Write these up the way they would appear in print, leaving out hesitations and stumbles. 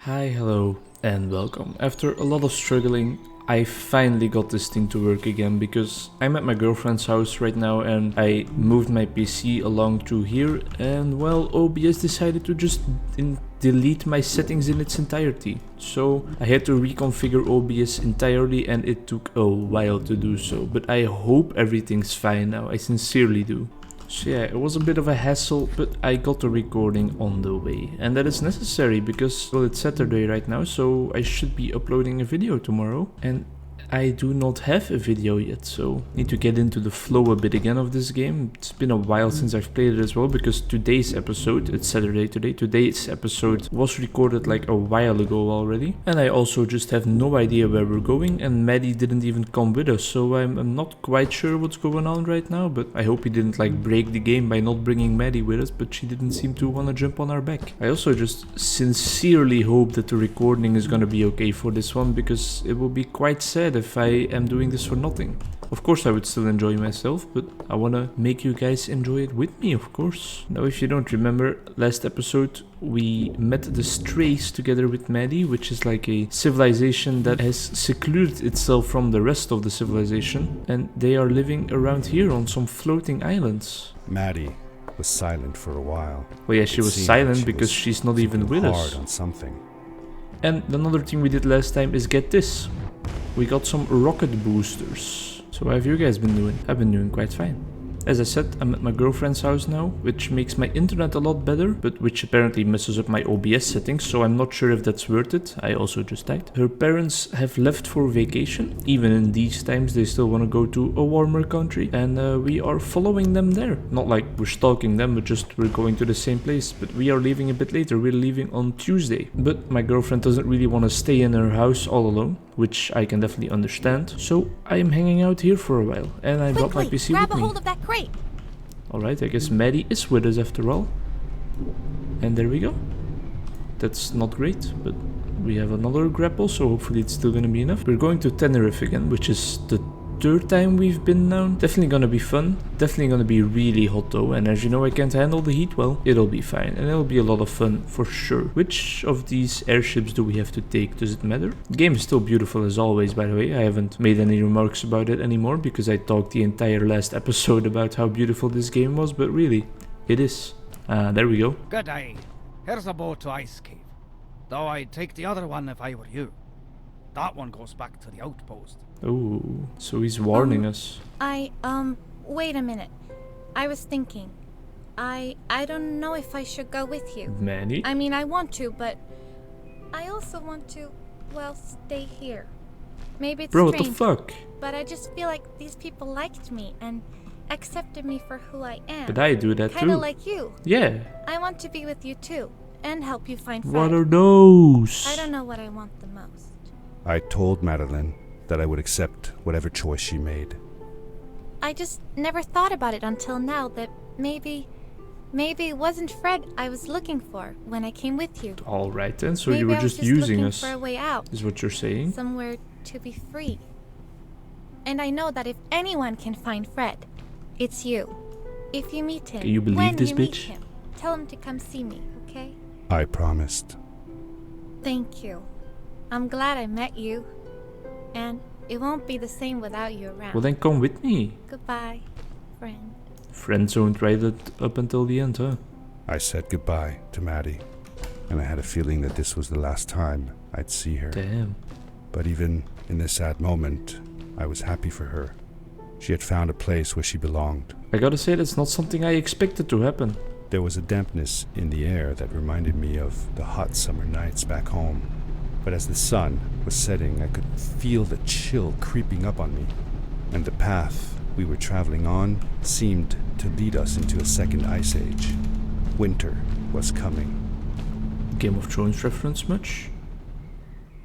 Hi, hello, and welcome. After a lot of struggling, I finally got this thing to work again because I'm at my girlfriend's house right now and I moved my PC along to here and well, OBS decided to just delete my settings in its entirety. So I had to reconfigure OBS entirely and it took a while to do so, but I hope everything's fine now, I sincerely do. So yeah, it was a bit of a hassle, but I got the recording on the way. And that is necessary because, well, it's Saturday right now, so I should be uploading a video tomorrow. And I do not have a video yet, so need to get into the flow a bit again of this game. It's been a while since I've played it as well, because today's episode, it's Saturday today, today's episode was recorded like a while ago already. And I also just have no idea where we're going, and Maddie didn't even come with us, so I'm not quite sure what's going on right now, but I hope he didn't like break the game by not bringing Maddie with us, but she didn't seem to want to jump on our back. I also just sincerely hope that the recording is gonna be okay for this one, because it will be quite sad if I am doing this for nothing. Of course I would still enjoy myself, but I wanna make you guys enjoy it with me, of course. Now if you don't remember, last episode we met the Strays together with Maddie, which is like a civilization that has secluded itself from the rest of the civilization, and they are living around here on some floating islands. Maddie was silent for a while. Well yeah, she was silent because she's not even with us. On something. And another thing we did last time is get this. We got some rocket boosters. So how have you guys been doing? I've been doing quite fine. As I said, I'm at my girlfriend's house now, which makes my internet a lot better, but which apparently messes up my OBS settings, so I'm not sure if that's worth it. I also just died. Her parents have left for vacation. Even in these times, they still want to go to a warmer country, and we are following them there. Not like we're stalking them, but just we're going to the same place, but we are leaving a bit later. We're leaving on Tuesday. But my girlfriend doesn't really want to stay in her house all alone, which I can definitely understand. So I am hanging out here for a while, and I brought my PC grab with me. a hold of that crate. Alright, I guess Maddie is with us after all. And there we go. That's not great, but we have another grapple, so hopefully it's still gonna be enough. We're going to Tenerife again, which is the third time we've been now. Definitely gonna be fun. Definitely gonna be really hot though, and as you know I can't handle the heat well. It'll be fine, and it'll be a lot of fun for sure. Which of these airships do we have to take? Does it matter? The game is still beautiful as always, by the way. I haven't made any remarks about it anymore because I talked the entire last episode about how beautiful this game was, but really, it is. There we go. Good day. Here's a boat to Ice Cave. Though I'd take the other one if I were you. That one goes back to the outpost. Oh, so he's warning us. Wait a minute. I was thinking. I don't know if I should go with you. Maddie? I mean, I want to, but I also want to, well, stay here. Maybe it's Bro, strange, what the fuck? but I just feel like these people liked me and accepted me for who I am. But I do that Kinda too. like you. Yeah. I want to be with you too, and help you find Fred. What are those? I don't know what I want the most. I told Madeline that I would accept whatever choice she made. I just never thought about it until now that maybe it wasn't Fred I was looking for when I came with you. Alright then, so Maybe you were I was just using looking us, for a way out, is what you're saying? somewhere to be free. And I know that if anyone can find Fred, it's you. If you meet him, Can you believe when this you meet bitch? him, tell him to come see me, okay? I promised. Thank you. I'm glad I met you. And it won't be the same without you around. Well then come with me. Goodbye, friend. Friend zoned right up until the end, huh? I said goodbye to Maddie, and I had a feeling that this was the last time I'd see her. Damn. But even in this sad moment, I was happy for her. She had found a place where she belonged. I gotta say, that's not something I expected to happen. There was a dampness in the air that reminded me of the hot summer nights back home. But as the sun was setting, I could feel the chill creeping up on me. And the path we were traveling on seemed to lead us into a second ice age. Winter was coming. Game of Thrones reference much?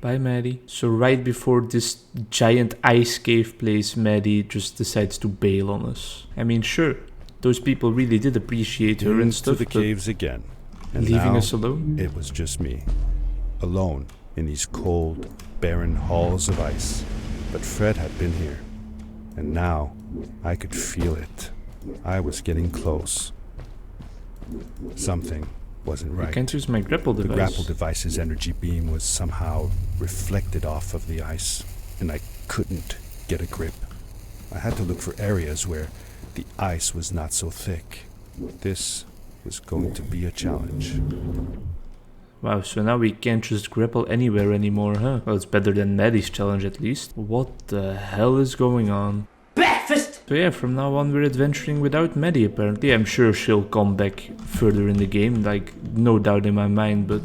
Bye, Maddie. So right before this giant ice cave place, Maddie just decides to bail on us. I mean, sure, those people really did appreciate her and stuff, Into the but caves again. And leaving now us alone? It was just me. Alone in these cold, barren halls of ice. But Fred had been here. And now I could feel it. I was getting close. Something wasn't I right. can't use my grapple The device. grapple device's energy beam was somehow reflected off of the ice, and I couldn't get a grip. I had to look for areas where the ice was not so thick. This was going to be a challenge. Wow, so now we can't just grapple anywhere anymore, huh? Well, it's better than Maddie's challenge at least. What the hell is going on? Breakfast! So yeah, from now on we're adventuring without Maddie apparently. I'm sure she'll come back further in the game, like no doubt in my mind, but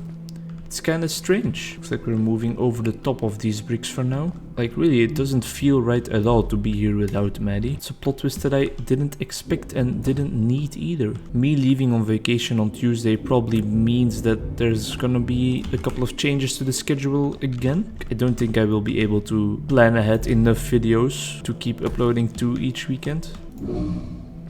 it's kinda strange. Looks like we're moving over the top of these bricks for now. Like really, it doesn't feel right at all to be here without Maddie. It's a plot twist that I didn't expect and didn't need either. Me leaving on vacation on Tuesday probably means that there's gonna be a couple of changes to the schedule again. I don't think I will be able to plan ahead enough videos to keep uploading 2 each weekend.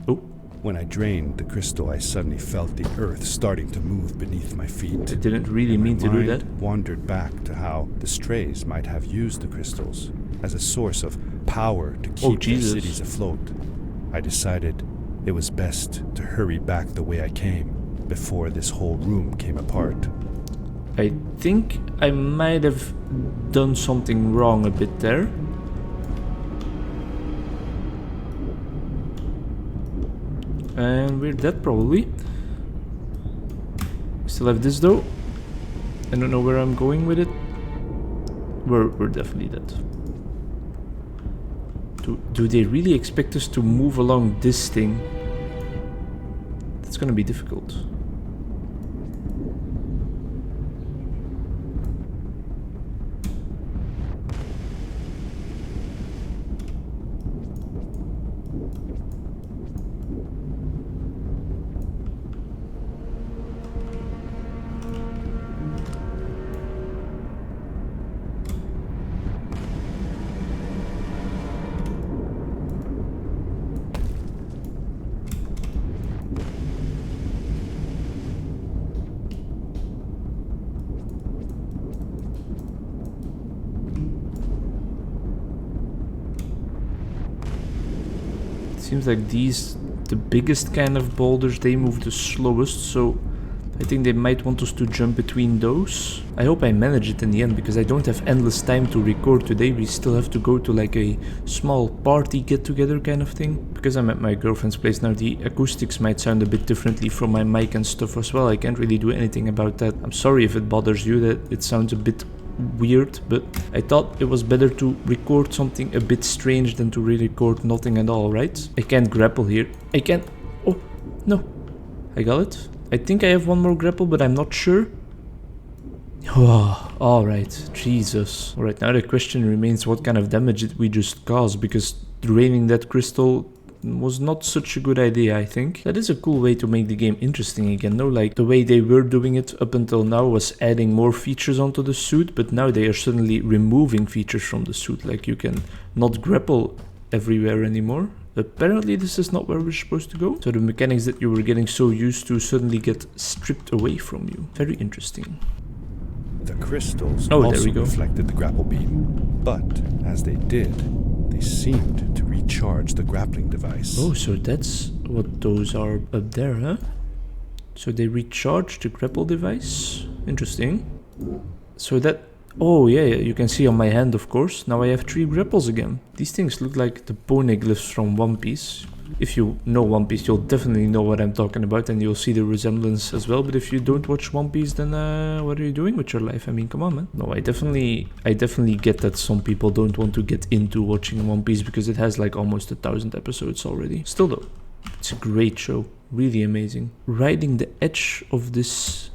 Oh, When I drained the crystal, I suddenly felt the earth starting to move beneath my feet. I didn't really mean to do that. My mind wandered back to how the strays might have used the crystals as a source of power to keep their Jesus. cities afloat. I decided it was best to hurry back the way I came before this whole room came apart. I think I might have done something wrong a bit there. And we're dead probably. Still have this though. I don't know where I'm going with it. We're definitely dead. Do they really expect us to move along this thing? That's gonna be difficult. Seems like these, the biggest kind of boulders, they move the slowest, so I think they might want us to jump between those. I hope I manage it in the end, because I don't have endless time to record today. We still have to go to like a small party get-together kind of thing. Because I'm at my girlfriend's place now, the acoustics might sound a bit differently from my mic and stuff as well. I can't really do anything about that. I'm sorry if it bothers you that it sounds a bit weird, but I thought it was better to record something a bit strange than to re-record nothing at all, right? I can't grapple here. I can't... Oh, no. I got it. I think I have one more grapple, but I'm not sure. Oh, alright. Jesus. Alright, now the question remains, what kind of damage did we just cause? Because draining that crystal was not such a good idea, I think. That is a cool way to make the game interesting again, no? Like, the way they were doing it up until now was adding more features onto the suit, but now they are suddenly removing features from the suit. Like, you can not grapple everywhere anymore. Apparently this is not where we're supposed to go. So the mechanics that you were getting so used to suddenly get stripped away from you. Very interesting. The crystals Oh, there also we go. reflected the grapple beam, but as they did, they seemed to recharge the grappling device. Oh, so that's what those are up there, huh? So they recharge the grapple device. Interesting. So that... Oh, yeah, you can see on my hand, of course. Now I have 3 grapples again. These things look like the poneglyphs from One Piece. If you know One Piece, you'll definitely know what I'm talking about, and you'll see the resemblance as well. But if you don't watch One Piece, then what are you doing with your life? I mean, come on, man. No, I definitely get that some people don't want to get into watching One Piece because it has like almost 1,000 episodes already. Still though, it's a great show. Really amazing. Riding the edge of this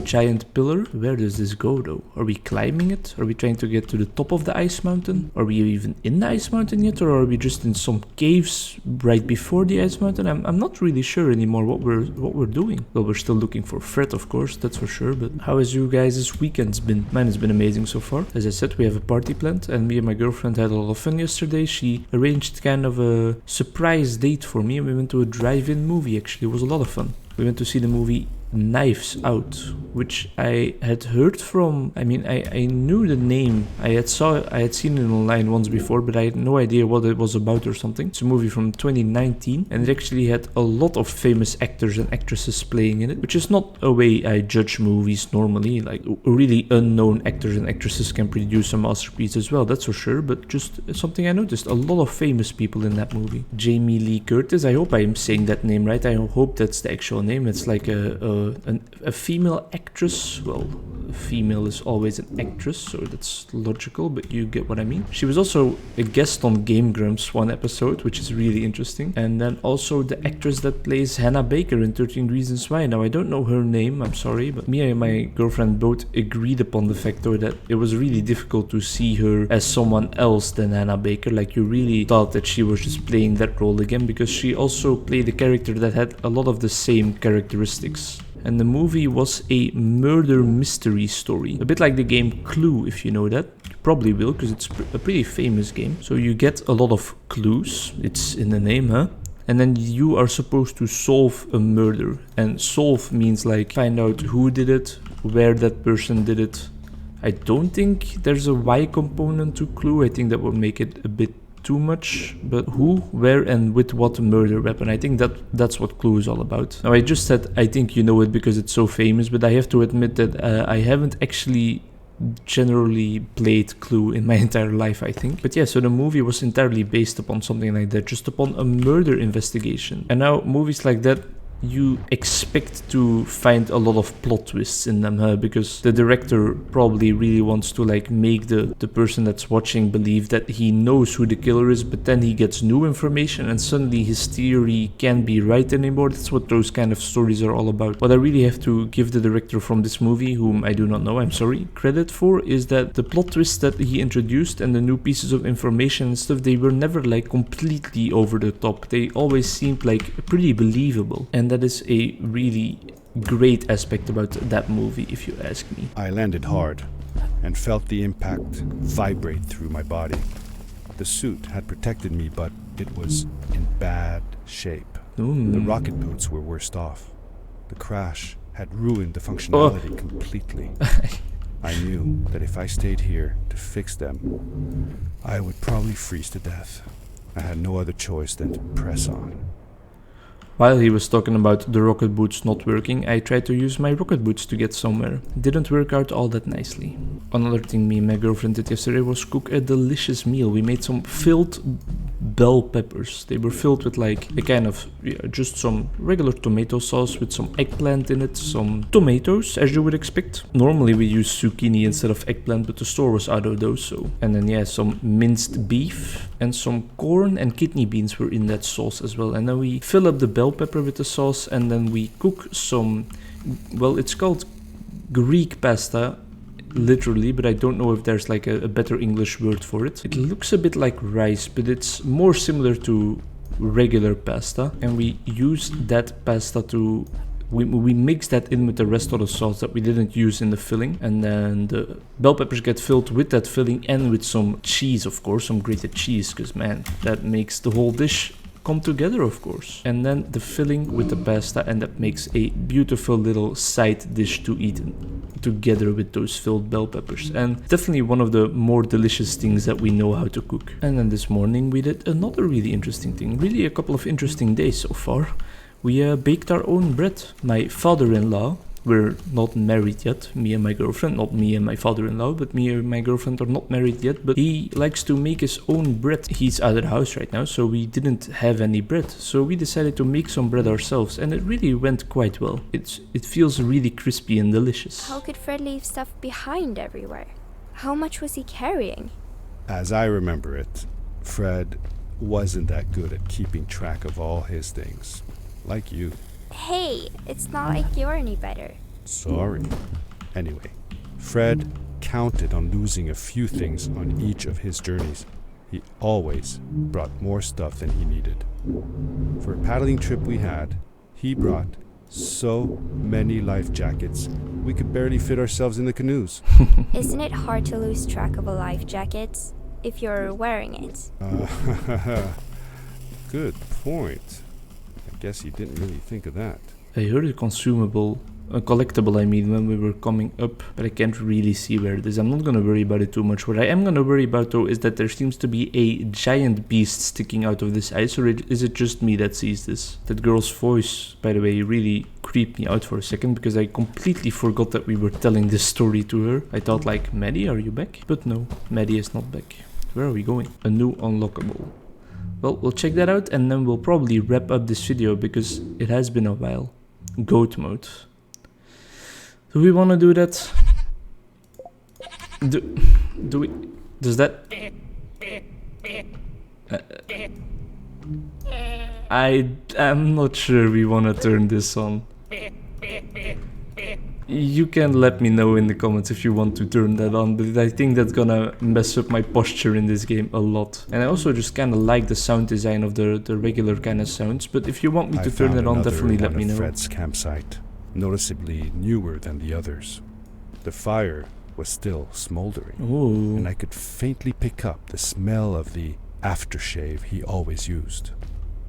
giant pillar. Where does this go though? Are we climbing it? Are we trying to get to the top of the ice mountain? Are we even in the ice mountain yet, or are we just in some caves right before the ice mountain? I'm not really sure anymore what we're doing. Well, we're still looking for Fred, of course, that's for sure. But how has you guys' weekends been? Mine has been amazing so far. As I said, we have a party planned, and me and my girlfriend had a lot of fun yesterday. She arranged kind of a surprise date for me, and we went to a drive-in movie. Actually, it was a lot of fun. We went to see the movie Knives Out, which I had heard from. I mean, I knew the name. I had seen it online once before, but I had no idea what it was about or something. It's a movie from 2019, and it actually had a lot of famous actors and actresses playing in it, which is not a way I judge movies normally. Like, really unknown actors and actresses can produce a masterpiece as well, that's for sure, but just something I noticed. A lot of famous people in that movie. Jamie Lee Curtis, I hope I am saying that name right. I hope that's the actual name. It's like a female actress. Well, a female is always an actress, so that's logical, but you get what I mean. She was also a guest on Game Grumps one episode, which is really interesting. And then also the actress that plays Hannah Baker in 13 Reasons Why. Now, I don't know her name, I'm sorry, but me and my girlfriend both agreed upon the fact though that it was really difficult to see her as someone else than Hannah Baker. Like, you really thought that she was just playing that role again, because she also played a character that had a lot of the same characteristics. And the movie was a murder mystery story. A bit like the game Clue, if you know that. You probably will, because it's a pretty famous game. So you get a lot of clues. It's in the name, huh? And then you are supposed to solve a murder. And solve means like find out who did it, where that person did it. I don't think there's a why component to Clue. I think that would make it a bit too much, but who, where, and with what murder weapon. I think that's what Clue is all about. Now, I just said I think you know it because it's so famous, but I have to admit that I haven't actually generally played Clue in my entire life, I think. But yeah, so the movie was entirely based upon something like that, just upon a murder investigation. And now movies like that, you expect to find a lot of plot twists in them, huh? Because the director probably really wants to like make the person that's watching believe that he knows who the killer is, but then he gets new information and suddenly his theory can't be right anymore. That's what those kind of stories are all about. What I really have to give the director from this movie, whom I do not know, I'm sorry, credit for, is that the plot twists that he introduced and the new pieces of information and stuff, they were never like completely over the top. They always seemed like pretty believable. And that is a really great aspect about that movie, if you ask me. I landed hard and felt the impact vibrate through my body. The suit had protected me, but it was in bad shape. The rocket boots were worst off. The crash had ruined the functionality completely. I knew that if I stayed here to fix them, I would probably freeze to death. I had no other choice than to press on. While he was talking about the rocket boots not working, I tried to use my rocket boots to get somewhere. Didn't work out all that nicely. Another thing me and my girlfriend did yesterday was cook a delicious meal. We made some filled bell peppers. They were filled with like a kind of, just some regular tomato sauce with some eggplant in it, some tomatoes, as you would expect. Normally we use zucchini instead of eggplant, but the store was out of those, so. And then yeah, some minced beef and some corn and kidney beans were in that sauce as well. And then we fill up the bell pepper with the sauce, and then we cook some, well, it's called Greek pasta, literally, but I don't know if there's like a better English word for it. It looks a bit like rice, but it's more similar to regular pasta, and we use that pasta to we mix that in with the rest of the sauce that we didn't use in the filling, and then the bell peppers get filled with that filling and with some cheese, of course, some grated cheese, because man, that makes the whole dish come together, of course. And then the filling with the pasta, and that makes a beautiful little side dish to eat together with those filled bell peppers. And definitely one of the more delicious things that we know how to cook. And then this morning we did another really interesting thing. Really a couple of interesting days so far. We baked our own bread. My father-in-law, we're not married yet, me and my girlfriend, not me and my father-in-law, but me and my girlfriend are not married yet, but he likes to make his own bread. He's out of the house right now, so we didn't have any bread, so we decided to make some bread ourselves, and it really went quite well. It feels really crispy and delicious. How could Fred leave stuff behind everywhere? How much was he carrying? As I remember it, Fred wasn't that good at keeping track of all his things, like you. Hey, it's not like you're any better. Sorry. Anyway, Fred counted on losing a few things on each of his journeys. He always brought more stuff than he needed. For a paddling trip we had, he brought so many life jackets, we could barely fit ourselves in the canoes. Isn't it hard to lose track of a life jacket if you're wearing it? Good point. I guess he didn't really think of that. I heard a consumable a collectible, I mean, when we were coming up, but I can't really see where it is. I'm not gonna worry about it too much. What I am gonna worry about though is that there seems to be a giant beast sticking out of this ice, or is it just me that sees this? That girl's voice, by the way, really creeped me out for a second because I completely forgot that we were telling this story to her. I thought like, Maddie, are you back? But no, Maddie is not back. Where are we going? A new unlockable. Well, we'll check that out and then we'll probably wrap up this video because it has been a while. Goat mode. Do we want to do that? Do we? Does that? I am not sure we want to turn this on. You can let me know in the comments if you want to turn that on, but I think that's gonna mess up my posture in this game a lot. And I also just kind of like the sound design of the regular kind of sounds, but if you want me to turn it on, definitely let me know. Fred's campsite, noticeably newer than the others. The fire was still smoldering, Ooh. and I could faintly pick up the smell of the aftershave he always used.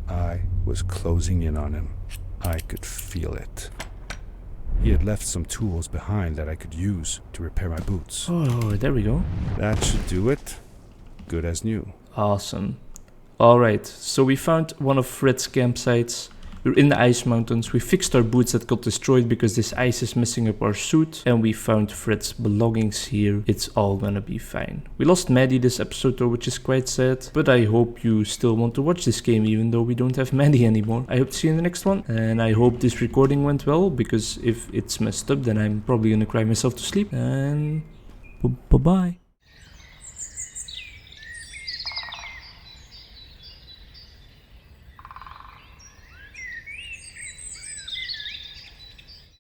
I was closing in on him. I could feel it. He had left some tools behind that I could use to repair my boots. Oh, there we go. That should do it. Good as new. Awesome. Alright, so we found one of Fred's campsites. We're in the ice mountains. We fixed our boots that got destroyed because this ice is messing up our suit. And we found Fred's belongings here. It's all gonna be fine. We lost Maddie this episode though, which is quite sad. But I hope you still want to watch this game even though we don't have Maddie anymore. I hope to see you in the next one. And I hope this recording went well, because if it's messed up then I'm probably gonna cry myself to sleep. And bye-bye.